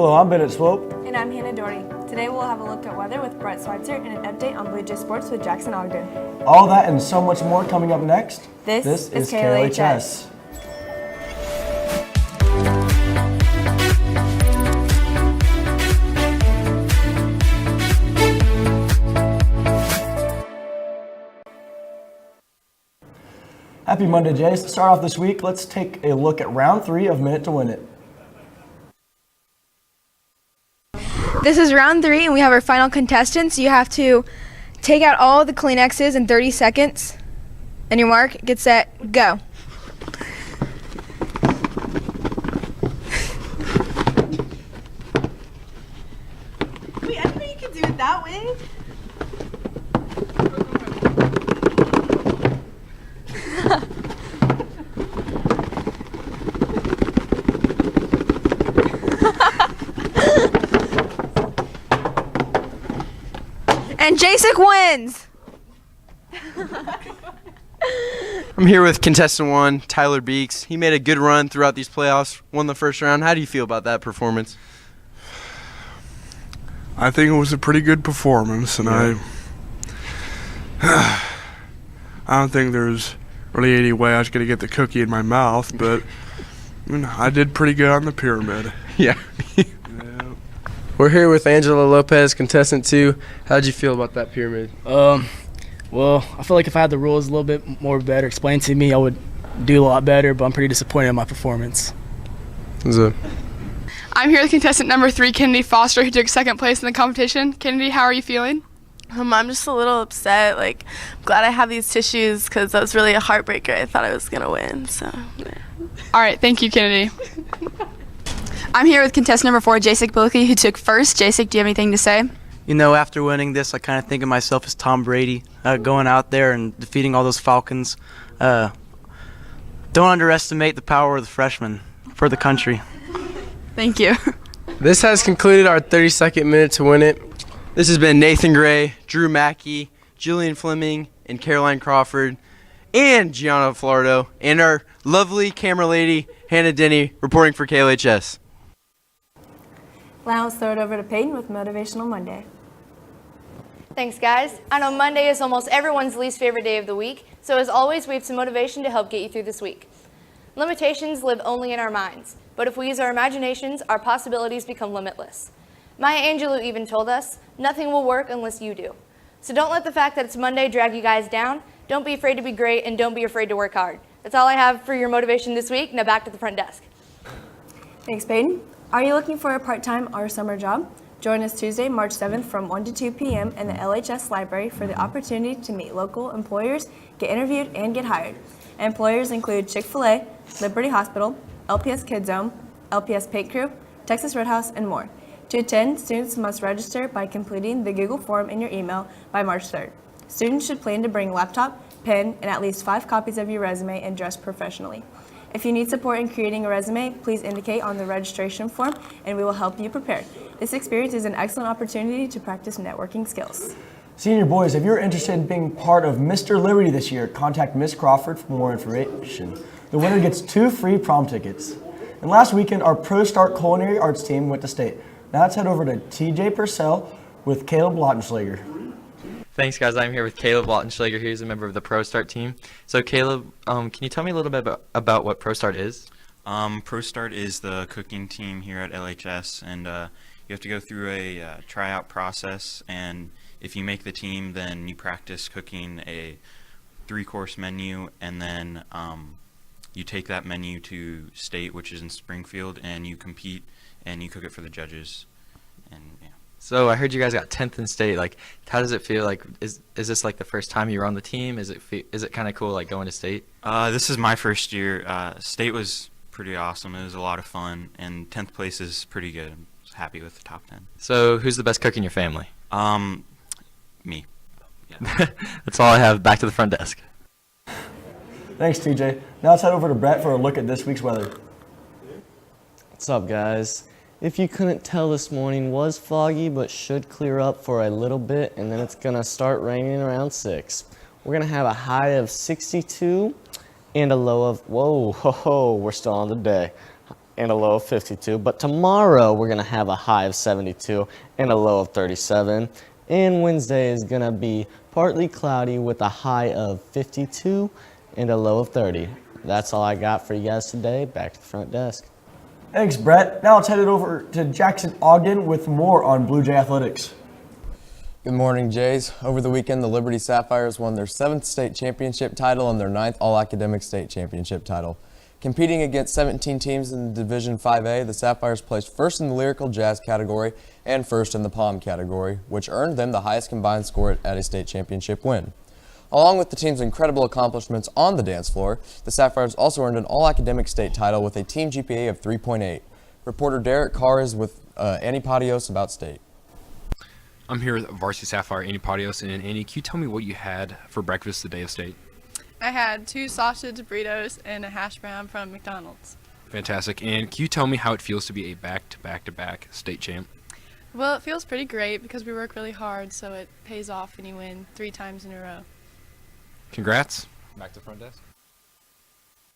Hello, I'm Bennett Swope. And I'm Hannah Doherty. Today we'll have a look at weather with Brett Schweitzer and an update on Blue Jay Sports with Jackson Ogden. All that and so much more coming up next. This is KLHS. Happy Monday, Jays. To start off this week, let's take a look at round 3 of Minute to Win It. This is round 3, and we have our final contestants. You have to take out all the Kleenexes in 30 seconds. And your mark, get set, go. Wait, I didn't know you could do it that way. And Jasek wins! I'm here with contestant 1, Tyler Beeks. He made a good run throughout these playoffs, won the first round. How do you feel about that performance? I think it was a pretty good performance, and I don't think there's really any way I was going to get the cookie in my mouth, but I did pretty good on the pyramid. Yeah. We're here with Angela Lopez, contestant 2. How'd you feel about that pyramid? Well, I feel like if I had the rules a little bit more better explained to me, I would do a lot better, but I'm pretty disappointed in my performance. I'm here with contestant number 3, Kennedy Foster, who took second place in the competition. Kennedy, how are you feeling? I'm just a little upset. I'm glad I have these tissues because that was really a heartbreaker. I thought I was going to win, so. Yeah. All right, thank you, Kennedy. I'm here with contestant number 4, Jasek Bilke, who took first. Jasek, do you have anything to say? You know, after winning this, I kind of think of myself as Tom Brady, going out there and defeating all those Falcons. Don't underestimate the power of the freshmen for the country. Thank you. This has concluded our 30-second Minute to Win It. This has been Nathan Gray, Drew Mackey, Julian Fleming, and Caroline Crawford, and Gianna Florido, and our lovely camera lady, Hannah Denny, reporting for KLHS. Now let's throw it over to Peyton with Motivational Monday. Thanks, guys. I know Monday is almost everyone's least favorite day of the week, so as always, we have some motivation to help get you through this week. Limitations live only in our minds, but if we use our imaginations, our possibilities become limitless. Maya Angelou even told us, nothing will work unless you do. So don't let the fact that it's Monday drag you guys down. Don't be afraid to be great, and don't be afraid to work hard. That's all I have for your motivation this week. Now back to the front desk. Thanks, Peyton. Are you looking for a part-time or summer job? Join us Tuesday, March 7th from 1 to 2 p.m. in the LHS library for the opportunity to meet local employers, get interviewed, and get hired. Employers include Chick-fil-A, Liberty Hospital, LPS Kids Zone, LPS Paint Crew, Texas Roadhouse, and more. To attend, students must register by completing the Google form in your email by March 3rd. Students should plan to bring laptop, pen, and at least 5 copies of your resume and dress professionally. If you need support in creating a resume, please indicate on the registration form and we will help you prepare. This experience is an excellent opportunity to practice networking skills. Senior boys, if you're interested in being part of Mr. Liberty this year, contact Miss Crawford for more information. The winner gets 2 free prom tickets. And last weekend, our ProStart Culinary Arts team went to state. Now let's head over to TJ Purcell with Caleb Lautenschlager. Thanks, guys. I'm here with Caleb Lautenschlager. He's a member of the ProStart team. So, Caleb, can you tell me a little bit about what ProStart is? ProStart is the cooking team here at LHS, and you have to go through a tryout process, and if you make the team, then you practice cooking a 3-course menu, and then you take that menu to state, which is in Springfield, and you compete, and you cook it for the judges, and yeah. So I heard you guys got 10th in state. How does it feel? Is this the first time you were on the team? Is it kind of cool going to state? This is my first year. State was pretty awesome. It was a lot of fun, and 10th place is pretty good. I'm happy with the top 10. So who's the best cook in your family? Me. Yeah. That's all I have. Back to the front desk. Thanks, TJ. Now let's head over to Brett for a look at this week's weather. What's up, guys? If you couldn't tell, this morning was foggy, but should clear up for a little bit, and then it's gonna start raining around 6. We're gonna have a high of 62 and a low of, whoa, ho, ho, we're still on the day. and a low of 52. But tomorrow we're going to have a high of 72 and a low of 37. And Wednesday is going to be partly cloudy with a high of 52 and a low of 30. That's all I got for you guys today. Back to the front desk. Thanks, Brett. Now let's head it over to Jackson Ogden with more on Blue Jay Athletics. Good morning, Jays. Over the weekend, the Liberty Sapphires won their 7th state championship title and their 9th all-academic state championship title. Competing against 17 teams in Division 5A, the Sapphires placed first in the lyrical jazz category and first in the pom category, which earned them the highest combined score at a state championship win. Along with the team's incredible accomplishments on the dance floor, the Sapphires also earned an all-academic state title with a team GPA of 3.8. Reporter Derek Carr is with Annie Patios about state. I'm here with Varsity Sapphire Annie Patios, and Annie, can you tell me what you had for breakfast the day of state? I had 2 sausage burritos and a hash brown from McDonald's. Fantastic. And can you tell me how it feels to be a back-to-back-to-back state champ? Well, it feels pretty great because we work really hard, so it pays off when you win 3 times in a row. Congrats. Back to front desk.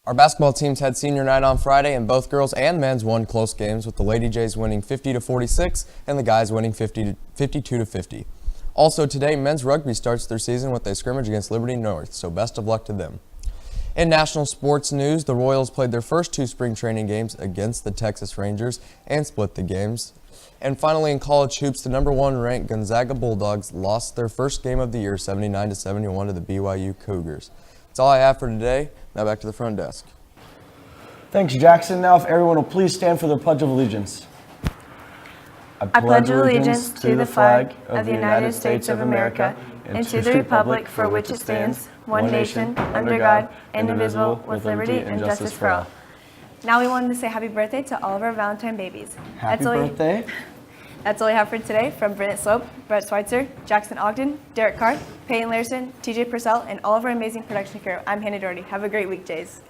Our basketball teams had senior night on Friday, and both girls and men's won close games, with the Lady Jays winning 50-46 and the guys winning 52-50. Also today, men's rugby starts their season with a scrimmage against Liberty North, so best of luck to them. In national sports news, the Royals played their first 2 spring training games against the Texas Rangers and split the games. And finally, in college hoops, the #1 ranked Gonzaga Bulldogs lost their first game of the year 79-71 to the BYU Cougars. That's all I have for today. Now back to the front desk. Thanks, Jackson. Now if everyone will please stand for the Pledge of Allegiance. I pledge allegiance to the flag of the United States of America and to the republic for which it stands, one nation, under God, indivisible, with liberty and justice for all. Now we wanted to say happy birthday to all of our Valentine babies. Happy birthday. That's all we have for today from Bennett Slope, Brett Schweitzer, Jackson Ogden, Derek Carr, Peyton Larson, TJ Purcell, and all of our amazing production crew. I'm Hannah Doherty. Have a great week, Jays.